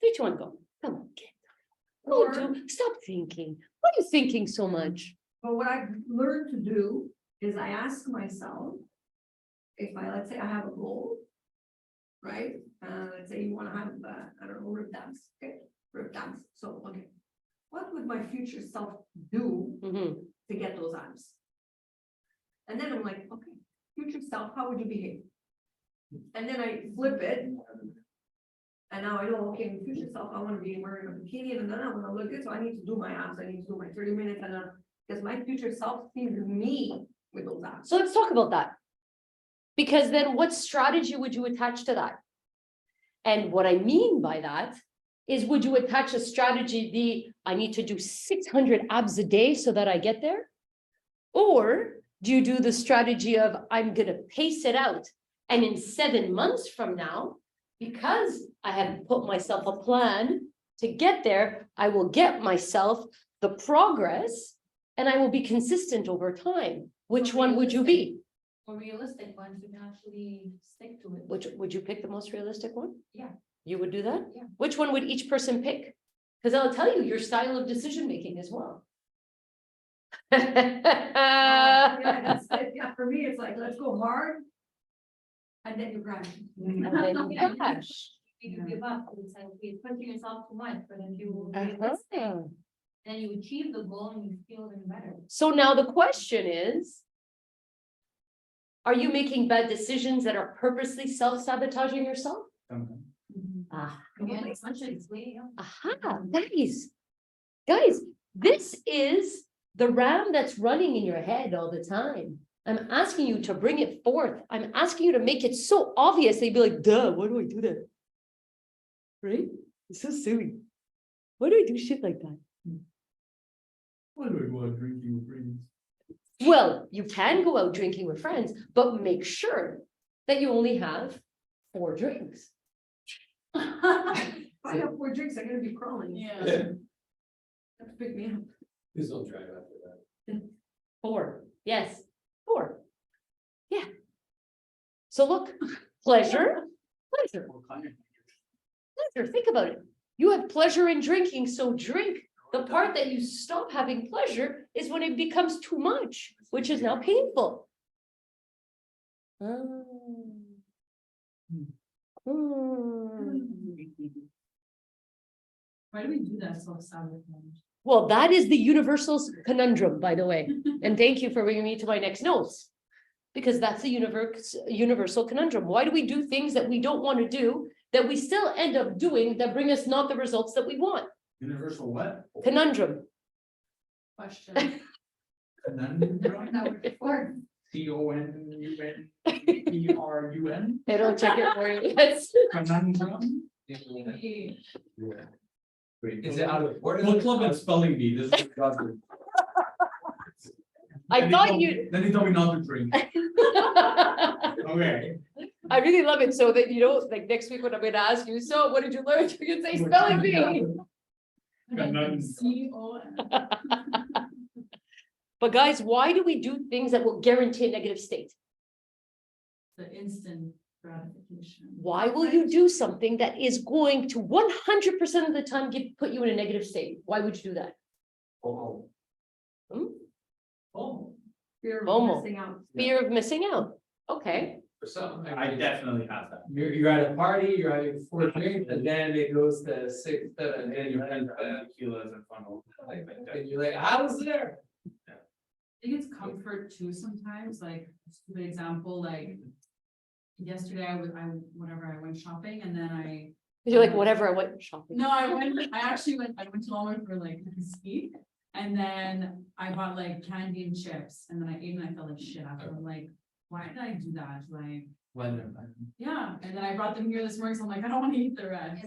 Speaker 1: 3, 2, 1, go. Come on, get. Go,
Speaker 3: Or-
Speaker 1: stop thinking. What are you thinking so much?
Speaker 3: But what I've learned to do is I ask myself, if let's say I have a goal, right? Let's say you want to have, I don't know, rib dance, okay, rib dance. So, okay, what would my future self do
Speaker 1: Mhm.
Speaker 3: to get those abs? And then I'm like, okay, future self, how would you behave? And then I flip it. And now I know, okay, in future self, I want to be wearing a bikini and then I want to look good. So I need to do my abs. I need to do my 30 minutes and because my future self sees me with those abs.
Speaker 1: So let's talk about that. Because then what strategy would you attach to that? And what I mean by that is, would you attach a strategy, I need to do 600 abs a day so that I get there? Or do you do the strategy of, I'm going to pace it out, and in 7 months from now, because I have put myself a plan to get there, I will get myself the progress and I will be consistent over time. Which one would you be?
Speaker 4: Or realistic ones, you can actually stick to it.
Speaker 1: Which would you pick the most realistic one?
Speaker 4: Yeah.
Speaker 1: You would do that?
Speaker 4: Yeah.
Speaker 1: Which one would each person pick? Because I'll tell you your style of decision making as well.
Speaker 3: Yeah, that's it. Yeah, for me, it's like, let's go hard. And then you grind.
Speaker 1: And then, gosh.
Speaker 4: You give up, it's like you're pushing yourself too much, but if you
Speaker 1: Uh-huh.
Speaker 4: realistic, then you achieve the goal and you feel even better.
Speaker 1: So now the question is, are you making bad decisions that are purposely self-sabotaging yourself?
Speaker 5: Sometimes.
Speaker 1: Ah,
Speaker 4: Again, consciously, yeah.
Speaker 1: aha, guys, this is the RAM that's running in your head all the time. I'm asking you to bring it forth. I'm asking you to make it so obvious that you'd be like, duh, why do I do that? Right? It's so silly. Why do I do shit like that?
Speaker 5: Why do I go out drinking with friends?
Speaker 1: Well, you can go out drinking with friends, but make sure that you only have 4 drinks.
Speaker 3: If I have 4 drinks, I'm gonna be crawling.
Speaker 4: Yeah.
Speaker 3: Have to pick me up.
Speaker 2: Please don't drive after that.
Speaker 1: 4, yes, 4. Yeah. So look, pleasure.
Speaker 5: What kind of-
Speaker 1: Pleasure, think about it. You have pleasure in drinking, so drink. The part that you stop having pleasure is when it becomes too much, which is now painful.
Speaker 4: Why do we do that self-sabotage?
Speaker 1: Well, that is the universal conundrum, by the way. And thank you for bringing me to my next notes. Because that's a universal conundrum. Why do we do things that we don't want to do, that we still end up doing, that bring us not the results that we want?
Speaker 5: Universal what?
Speaker 1: Conundrum.
Speaker 4: Question.
Speaker 5: Conundrum?
Speaker 3: That would be 4.
Speaker 5: CONUNDRUN?
Speaker 1: I don't check it for you. Yes.
Speaker 5: Conundrum?
Speaker 2: Wait, is it out of order?
Speaker 5: What club at spelling bee? This is what
Speaker 1: I thought you.
Speaker 5: Then he told me not to drink. Okay.
Speaker 1: I really love it. So that, you know, like next week when I'm gonna ask you, so what did you learn? You can say spelling bee.
Speaker 5: Conundrum.
Speaker 4: C-O-N.
Speaker 1: But guys, why do we do things that will guarantee a negative state?
Speaker 4: The instant gratification.
Speaker 1: Why will you do something that is going to 100% of the time put you in a negative state? Why would you do that?
Speaker 2: Oh,
Speaker 1: Hmm?
Speaker 2: Oh,
Speaker 3: Fear of
Speaker 1: FOMO.
Speaker 3: missing out.
Speaker 1: Fear of missing out. Okay,
Speaker 2: for some.
Speaker 5: I definitely have that.
Speaker 2: You're at a party, you're having 4 drinks, and then it goes to 6, 7, and you're in
Speaker 5: Tequilas and funnel.
Speaker 2: and you're like, I was there.
Speaker 4: I think it's comfort too sometimes, like, for example, like. Yesterday I went shopping and then
Speaker 1: you're like, whatever, I went shopping.
Speaker 4: I went to Walmart for like ski. And then I bought like candy and chips and then I ate and I felt like shit after. I'm like, why did I do that? Like, yeah, and then I brought them here this morning, so I'm like, I don't want to eat the rest.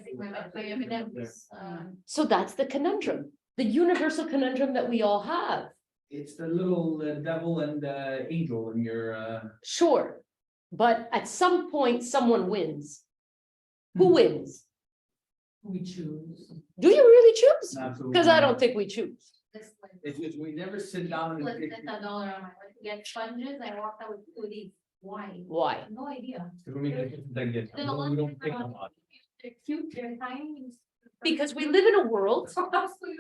Speaker 1: So that's the conundrum, the universal conundrum that we all have.
Speaker 5: It's the little devil and angel in your
Speaker 1: Sure, but at some point, someone wins. Who wins?
Speaker 4: We choose.
Speaker 1: Do you really choose?
Speaker 5: absolutely.
Speaker 1: Because I don't think we choose.
Speaker 5: It's just, we never sit down and.
Speaker 7: $1 on my get sponges. I walked out with 2 of these. Why?
Speaker 1: Why?
Speaker 7: No idea.
Speaker 5: We
Speaker 7: Then a lot of people are they're cute, they're tiny.
Speaker 1: Because we live in a world,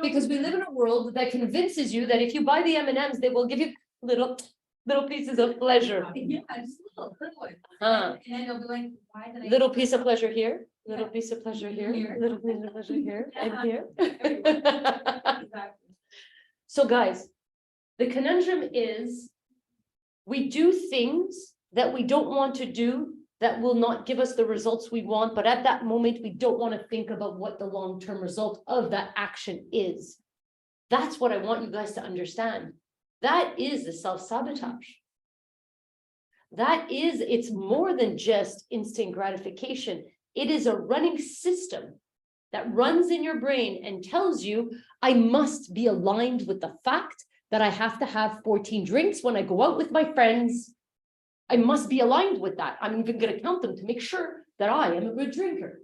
Speaker 1: because we live in a world that convinces you that if you buy the M&Ms, they will give you little pieces of pleasure.
Speaker 7: Yeah, just a little one.
Speaker 1: Huh.
Speaker 7: And then they'll be like, why did I?
Speaker 1: Little piece of pleasure here, little piece of pleasure here,
Speaker 7: Here.
Speaker 1: little piece of pleasure here, and
Speaker 7: Yeah.
Speaker 1: here.
Speaker 7: Exactly.
Speaker 1: So guys, the conundrum is we do things that we don't want to do that will not give us the results we want, but at that moment, we don't want to think about what the long-term result of that action is. That's what I want you guys to understand. That is the self-sabotage. It's more than just instant gratification. It is a running system that runs in your brain and tells you, I must be aligned with the fact that I have to have 14 drinks when I go out with my friends. I must be aligned with that. I'm even going to count them to make sure that I am a good drinker.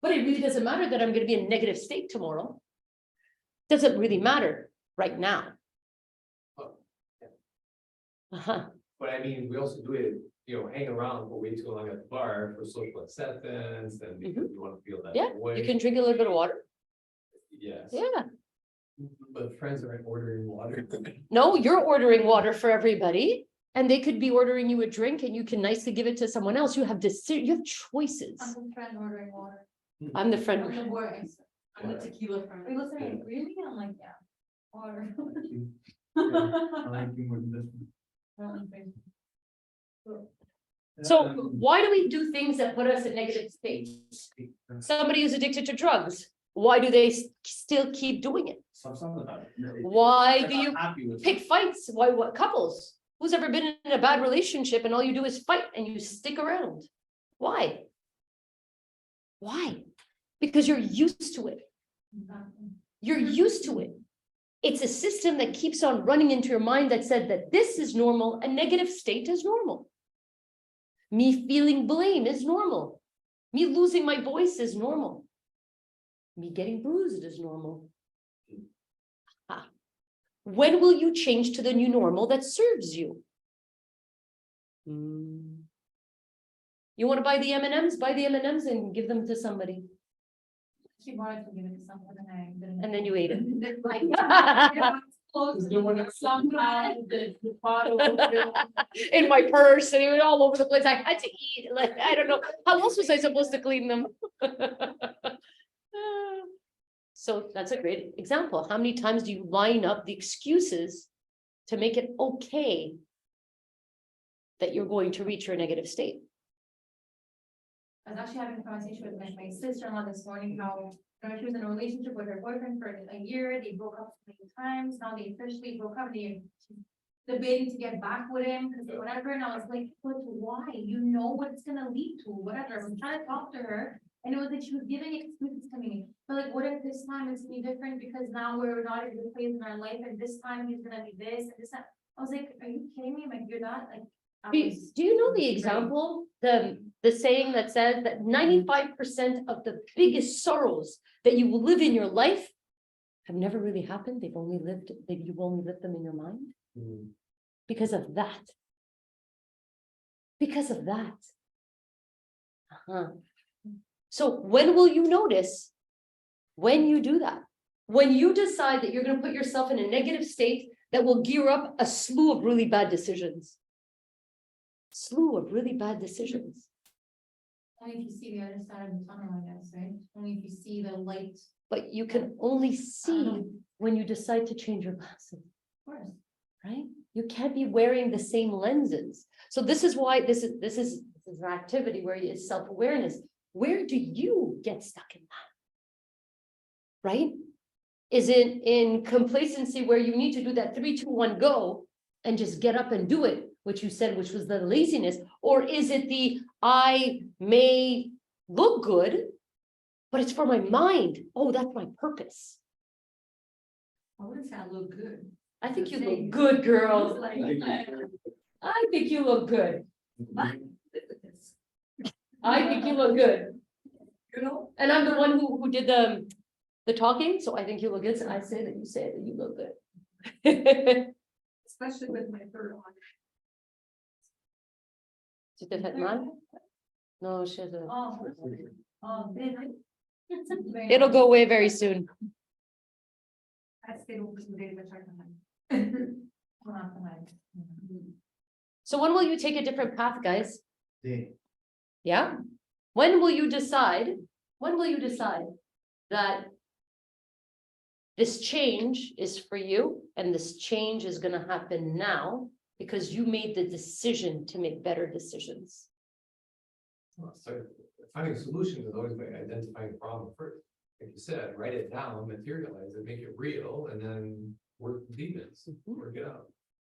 Speaker 1: But it really doesn't matter that I'm going to be in a negative state tomorrow. Doesn't really matter right now.
Speaker 2: But I mean, we also do it, hang around for way too long at the bar for social acceptance and because you want to feel that
Speaker 1: Yeah,
Speaker 2: way.
Speaker 1: you can drink a little bit of water.
Speaker 2: Yes.
Speaker 1: Yeah.
Speaker 2: But friends aren't ordering water.
Speaker 1: No, you're ordering water for everybody. And they could be ordering you a drink and you can nicely give it to someone else. You have you have choices.
Speaker 7: I'm the friend ordering water.
Speaker 1: I'm the
Speaker 7: I'm
Speaker 1: friend.
Speaker 7: the boy.
Speaker 4: I'm the tequila friend.
Speaker 7: We go saying, really? I'm like, yeah. Water.
Speaker 5: I like you more than this one.
Speaker 1: So why do we do things that put us in negative states? Somebody who's addicted to drugs, why do they still keep doing it? Why do you pick fights? Why, what couples? Who's ever been in a bad relationship and all you do is fight and you stick around? Why? Why? Because you're used to it. You're used to it. It's a system that keeps on running into your mind that said that this is normal, a negative state is normal. Me feeling blame is normal. Me losing my voice is normal. Me getting bruised is normal. When will you change to the new normal that serves you? You want to buy the M&Ms? Buy the M&Ms and give them to somebody.
Speaker 7: She wanted to give it to someone and I didn't.
Speaker 1: And then you ate it.
Speaker 4: The bottle.
Speaker 1: In my purse and it was all over the place. I had to eat. Like, I don't know. How else was I supposed to clean them? So that's a great example. How many times do you line up the excuses to make it okay that you're going to reach your negative state?
Speaker 7: I was actually having a conversation with my sister-in-law this morning, how she was in a relationship with her boyfriend for a year, they broke up so many times, now they officially broke up, they're debating to get back with him, because whatever, and I was like, but why? You know what it's gonna lead to, whatever, I'm trying to talk to her, and it was like she was giving excuses to me, but like, what if this time it's gonna be different, because now we're not in a good place in our life, and this time he's gonna be this, and this, I was like, are you kidding me, like, you're not, like.
Speaker 1: Do you know the example, the saying that says that 95% of the biggest sorrows that you will live in your life have never really happened. You've only lived them in your mind because of that. Because of that. So when will you notice when you do that? When you decide that you're going to put yourself in a negative state that will gear up a slew of really bad decisions. Slew of really bad decisions.
Speaker 7: Only if you see the other side of the tunnel, I guess, right? Only if you see the light,
Speaker 1: But you can only see when you decide to change your glasses,
Speaker 7: of course.
Speaker 1: right? You can't be wearing the same lenses. So this is why this is an activity where it's self-awareness. Where do you get stuck in that? Right? Is it in complacency where you need to do that 3, 2, 1, go and just get up and do it, which you said, which was the laziness? Or is it the I may look good, but it's for my mind? Oh, that's my purpose.
Speaker 3: I wouldn't say I look good.
Speaker 1: I think you
Speaker 3: Same.
Speaker 1: look good, girl.
Speaker 3: Like,
Speaker 1: I think you look good.
Speaker 3: you
Speaker 1: I think you look good.
Speaker 3: know,
Speaker 1: And I'm the one who did the talking, so I think you look good. So I say that you say that you look good.
Speaker 3: especially with my third one.
Speaker 1: Tu te fais mal? No, she has a. It'll go away very soon.
Speaker 3: I stayed over some days, but I can.
Speaker 1: So when will you take a different path, guys?
Speaker 5: Day.
Speaker 1: Yeah? When will you decide? When will you decide that this change is for you and this change is gonna happen now because you made the decision to make better decisions?
Speaker 2: Well, so finding solutions is always by identifying the problem first. Like you said, write it down, materialize it, make it real, and then work the demons, work it out.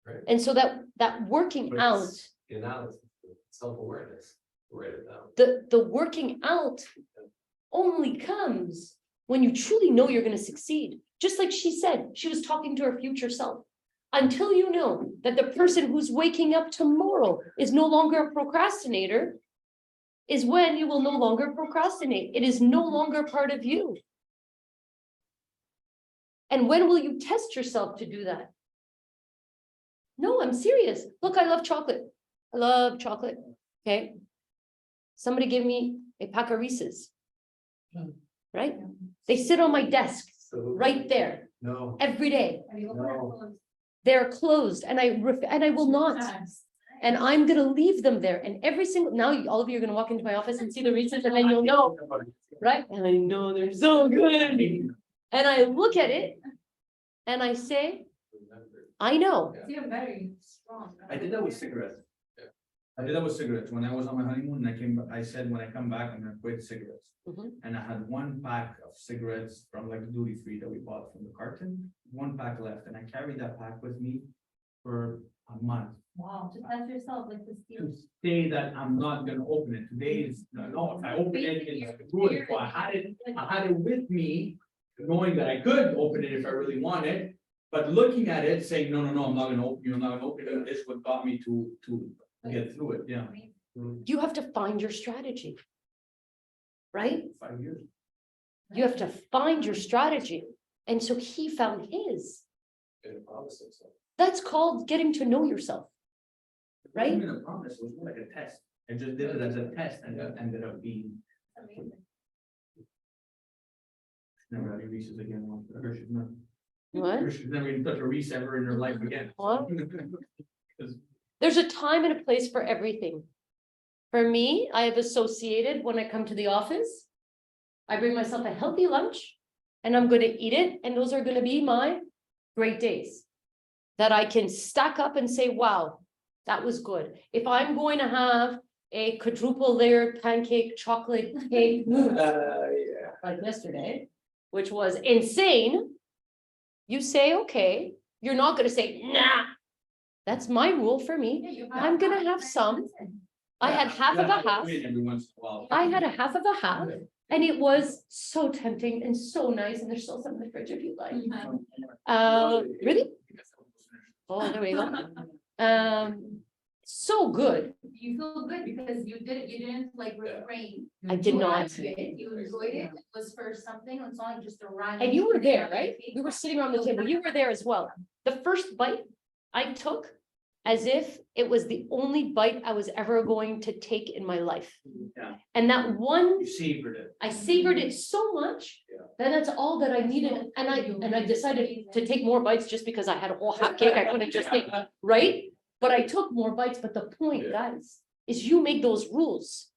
Speaker 2: Right?
Speaker 1: And so that working
Speaker 2: But
Speaker 1: out,
Speaker 2: it's the analysis, self-awareness, write it down.
Speaker 1: the working out only comes when you truly know you're gonna succeed. Just like she said, she was talking to her future self. Until you know that the person who's waking up tomorrow is no longer a procrastinator, is when you will no longer procrastinate. It is no longer part of you. And when will you test yourself to do that? No, I'm serious. Look, I love chocolate. I love chocolate. Okay. Somebody gave me a pack of Reese's. Right? They sit on my desk
Speaker 2: So,
Speaker 1: right there
Speaker 2: no,
Speaker 1: every day.
Speaker 2: no.
Speaker 1: They're closed and I will not. And I'm gonna leave them there. And every single, now all of you are gonna walk into my office and see the Reese's and then you'll know, right? And I know they're so good. And I look at it and I say, I know.
Speaker 7: It's even better, you're strong.
Speaker 5: I did that with cigarettes.
Speaker 2: Yeah.
Speaker 5: I did that with cigarettes. When I was on my honeymoon, I said, when I come back, I'm gonna quit cigarettes.
Speaker 1: Mhm.
Speaker 5: And I had 1 pack of cigarettes from like duty free that we bought from the carton, 1 pack left, and I carried that pack with me for a month.
Speaker 7: Wow, to test yourself, like this.
Speaker 5: To say that I'm not gonna open it. Today is, no, if I open it, it's good. So I had it with me, knowing that I could open it if I really wanted. But looking at it, saying, no, I'm not gonna open it, I'm not gonna open it, is what got me to get through it, yeah.
Speaker 1: You have to find your strategy. Right?
Speaker 5: 5 years.
Speaker 1: You have to find your strategy. And so he found his.
Speaker 2: And it promises, so.
Speaker 1: That's called getting to know yourself.
Speaker 5: It wasn't even a promise, it was more like a test. I just did it as a test and that ended up being. Never had any Reese's again. Hershey's not.
Speaker 1: What?
Speaker 5: Hershey's never even touched a Reese ever in her life again.
Speaker 1: What? There's a time and a place for everything. For me, I have associated when I come to the office, I bring myself a healthy lunch and I'm going to eat it. And those are going to be my great days that I can stack up and say, wow, that was good. If I'm going to have a quadruple layered pancake chocolate cake like yesterday, which was insane, you say, okay, you're not going to say, nah, that's my rule for me. I'm gonna have some. I had half of a half.
Speaker 5: Every once in a while.
Speaker 1: I had a half of a half and it was so tempting and so nice. And there's still some in the fridge if you like. Really? Oh, there we go. So good.
Speaker 7: You feel good because you didn't like refrain.
Speaker 1: I did
Speaker 7: You
Speaker 1: not.
Speaker 7: liked it, you enjoyed it, it was for something, it's not just a random.
Speaker 1: And you were there, right? We were sitting around the table. You were there as well. The first bite I took as if it was the only bite I was ever going to take in my life.
Speaker 5: Yeah.
Speaker 1: And that one,
Speaker 5: You savored it.
Speaker 1: I savored it so much, that that's all that I needed, and I decided to take more bites just because I had a whole hot cake, I couldn't just take, right? But I took more bites, but the point, guys, is you make those rules.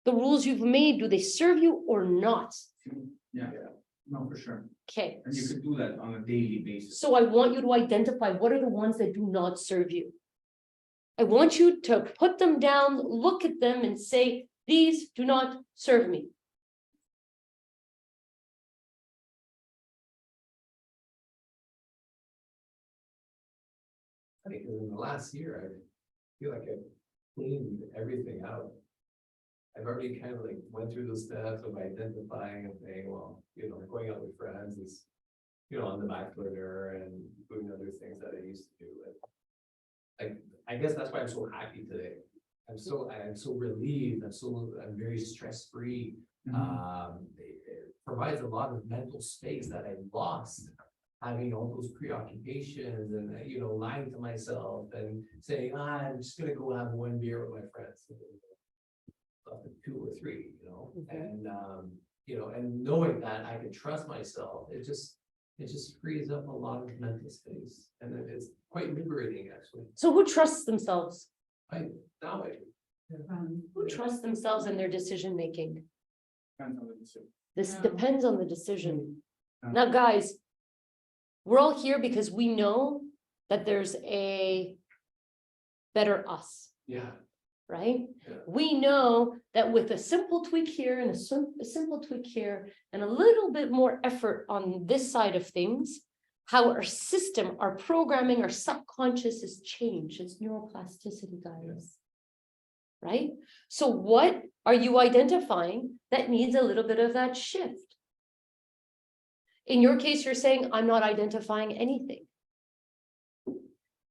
Speaker 1: The rules you've made, do they serve you or not?
Speaker 5: Yeah, no, for sure.
Speaker 1: Okay,
Speaker 5: And you could do that on a daily basis.
Speaker 1: so I want you to identify what are the ones that do not serve you. I want you to put them down, look at them and say, these do not serve me.
Speaker 2: I think in the last year, I feel like I've cleaned everything out. I've already kind of like went through the steps of identifying and saying, well, going out with friends is, on the back burner and doing other things that I used to do. And I guess that's why I'm so happy today. I'm so relieved. I'm very stress-free. It provides a lot of mental space that I lost having all those preoccupations and, lying to myself and saying, I'm just gonna go have one beer with my friends. Up to 2 or 3, and, and knowing that I can trust myself, it just frees up a lot of mental space. And then it's quite liberating, actually.
Speaker 1: So who trusts themselves?
Speaker 2: Now I do.
Speaker 1: Who trusts themselves in their decision-making?
Speaker 5: Depends on the decision.
Speaker 1: This
Speaker 4: Yeah.
Speaker 1: depends on the decision.
Speaker 5: Yeah.
Speaker 1: Now, guys, we're all here because we know that there's a better us,
Speaker 2: Yeah.
Speaker 1: right?
Speaker 2: Yeah.
Speaker 1: We know that with a simple tweak here and a simple tweak here and a little bit more effort on this side of things, how our system, our programming, our subconscious is changed. It's neuroplasticity, guys. Right? So what are you identifying that needs a little bit of that shift? In your case, you're saying, I'm not identifying anything.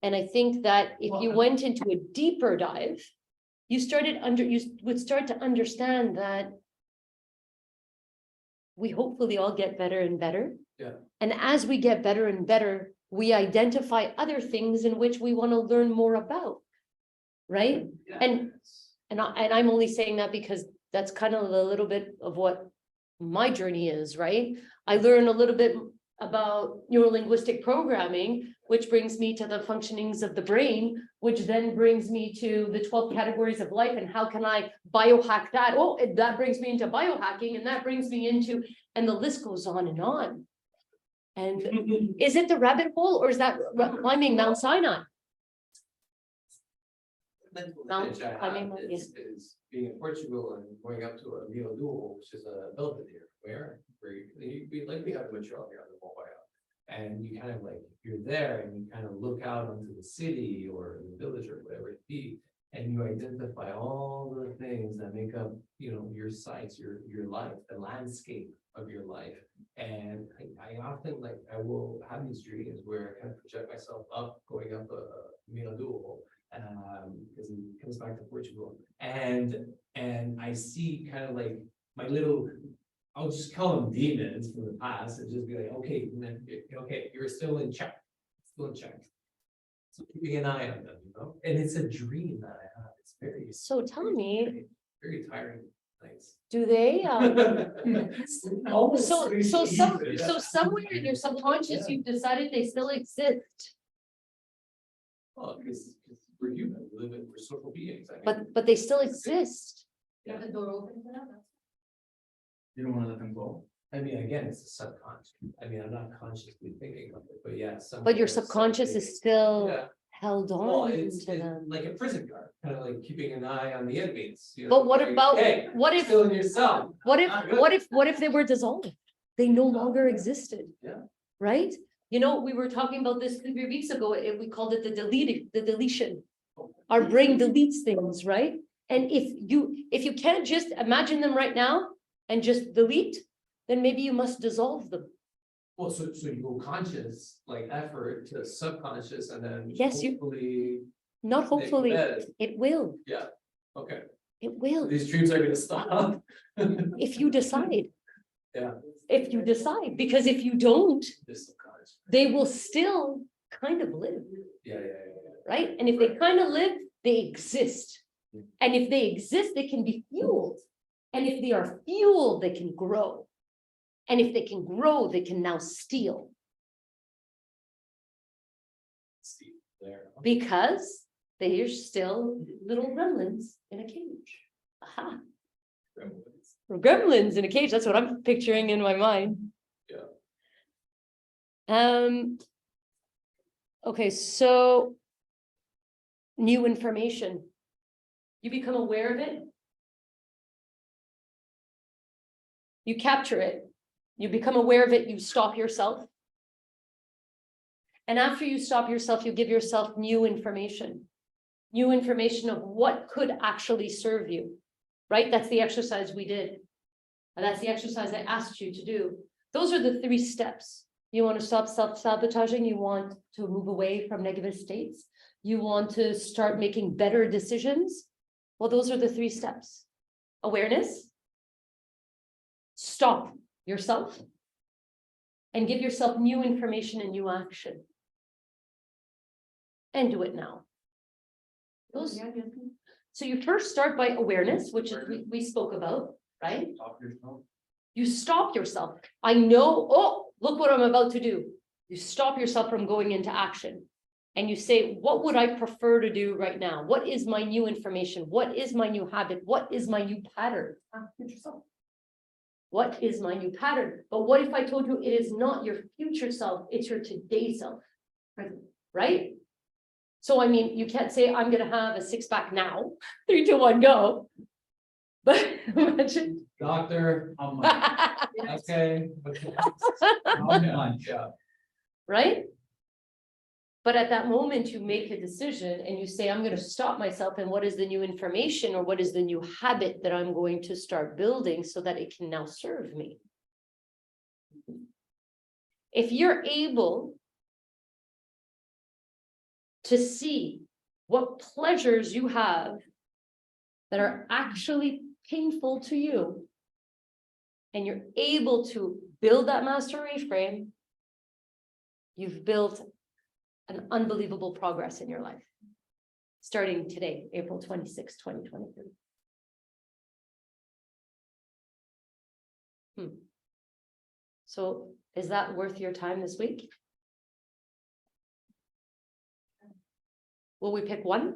Speaker 1: And I think that if you went into a deeper dive, you would start to understand that we hopefully all get better and better.
Speaker 2: Yeah.
Speaker 1: And as we get better and better, we identify other things in which we want to learn more about. Right?
Speaker 2: Yeah.
Speaker 1: And I'm only saying that because that's kind of a little bit of what my journey is, right? I learn a little bit about neurolinguistic programming, which brings me to the functionings of the brain, which then brings me to the 12 categories of life and how can I biohack that? Oh, that brings me into biohacking and that brings me into, and the list goes on and on. And is it the rabbit hole or is that climbing Mount Sinai?
Speaker 2: Mental image I have is being in Portugal and going up to a Mio Duo, which is a building here, where you like we have Montreal here on the mobile. And you kind of like, you're there and you kind of look out onto the city or the village or whatever it be, and you identify all the things that make up, your sites, your life, the landscape of your life. And I often I will have these dreams where I kind of project myself up, going up a Mio Duo. Because it comes back to Portugal, and I see kind of like my little, I'll just call them demons from the past, and just be like, okay, you're still in check, So keeping an eye on them, and it's a dream that I have. It's very
Speaker 1: So tell me,
Speaker 2: very tiring nights.
Speaker 1: do they,
Speaker 2: Almost
Speaker 1: so somewhere in your subconscious, you've decided they still exist,
Speaker 2: Well, because we're human, we're social beings. I mean,
Speaker 1: but they still exist.
Speaker 7: You have the door open for them.
Speaker 5: You don't wanna let them go.
Speaker 2: I mean, again, it's a subconscious. I mean, I'm not consciously thinking of it, but yeah.
Speaker 1: But your
Speaker 2: somewhere,
Speaker 1: subconscious
Speaker 2: something-
Speaker 1: is still
Speaker 2: Yeah.
Speaker 1: held
Speaker 2: Well,
Speaker 1: on
Speaker 2: it's
Speaker 1: to them.
Speaker 2: like a prison guard, kind of like keeping an eye on the inmates.
Speaker 1: But what
Speaker 2: like,
Speaker 1: about,
Speaker 2: hey,
Speaker 1: what if,
Speaker 2: still in your cell?
Speaker 1: what if they were dissolved? They no longer existed.
Speaker 2: Yeah.
Speaker 1: Right? We were talking about this 3 weeks ago, we called it the deletion. Our brain deletes things, right? And if you can't just imagine them right now and just delete, then maybe you must dissolve them.
Speaker 2: Well, so you go conscious, like effort to subconscious, and then
Speaker 1: Yes,
Speaker 2: hopefully.
Speaker 1: Not
Speaker 2: they
Speaker 1: hopefully,
Speaker 2: embed.
Speaker 1: it will,
Speaker 2: Okay,
Speaker 1: it
Speaker 2: so
Speaker 1: will,
Speaker 2: these dreams are gonna stop.
Speaker 1: if you decide.
Speaker 2: Yeah.
Speaker 1: If you decide, because if you don't,
Speaker 2: This subconscious.
Speaker 1: they will still kind of live.
Speaker 2: Yeah.
Speaker 1: right? And if they kind of live, they exist. And if they exist, they can be fueled. And if they are fueled, they can grow. And if they can grow, they can now steal.
Speaker 2: Steve, there.
Speaker 1: Because they are still little gremlins in a cage. Aha. Gremlins in a cage, that's what I'm picturing in my mind. Okay, so new information. You become aware of it. You capture it. You become aware of it, you stop yourself. And after you stop yourself, you give yourself new information. New information of what could actually serve you, right? That's the exercise we did. And that's the exercise I asked you to do. Those are the 3 steps. You want to stop self-sabotaging. You want to move away from negative states. You want to start making better decisions. Well, those are the 3 steps. Awareness. Stop yourself. And give yourself new information and new action. And do it now. Those. So you first start by awareness, which is we spoke about, right?
Speaker 5: Stop yourself.
Speaker 1: You stop yourself. I know, oh, look what I'm about to do. You stop yourself from going into action. And you say, what would I prefer to do right now? What is my new information? What is my new habit? What is my new pattern? Ask yourself. What is my new pattern? But what if I told you it is not your future self, it's your today self, right? So, I mean, you can't say, I'm going to have a 6-pack now, 3, 2, 1, go. But imagine.
Speaker 2: Doctor, I'm like, okay. I'm done, yeah.
Speaker 1: Right? But at that moment, you make a decision and you say, I'm going to stop myself. And what is the new information or what is the new habit that I'm going to start building so that it can now serve me? If you're able to see what pleasures you have that are actually painful to you, and you're able to build that master reframe, you've built an unbelievable progress in your life, starting today, April 26, 2023. So is that worth your time this week? Will we pick one?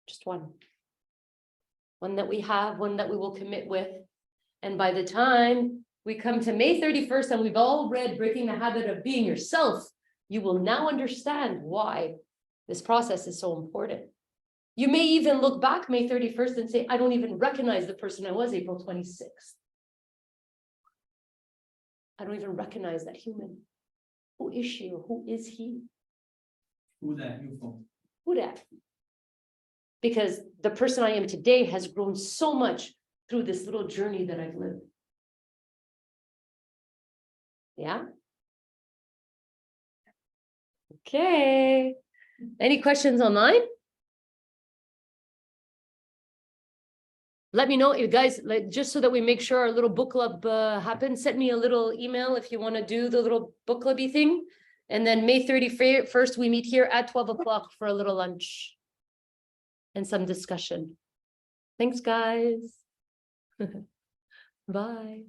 Speaker 1: Just one. One that we have, one that we will commit with. And by the time we come to May 31st and we've all read Breaking the Habit of Being Yourself, you will now understand why this process is so important. You may even look back May 31st and say, I don't even recognize the person I was April 26th. I don't even recognize that human. Who is she or who is he?
Speaker 5: Who that you from?
Speaker 1: Who that? Because the person I am today has grown so much through this little journey that I've lived. Yeah? Okay. Any questions online? Let me know, you guys, like, just so that we make sure our little book club happens. Send me a little email if you want to do the little book clubby thing. And then May 31st, we meet here at 12 o'clock for a little lunch and some discussion. Thanks, guys. Bye.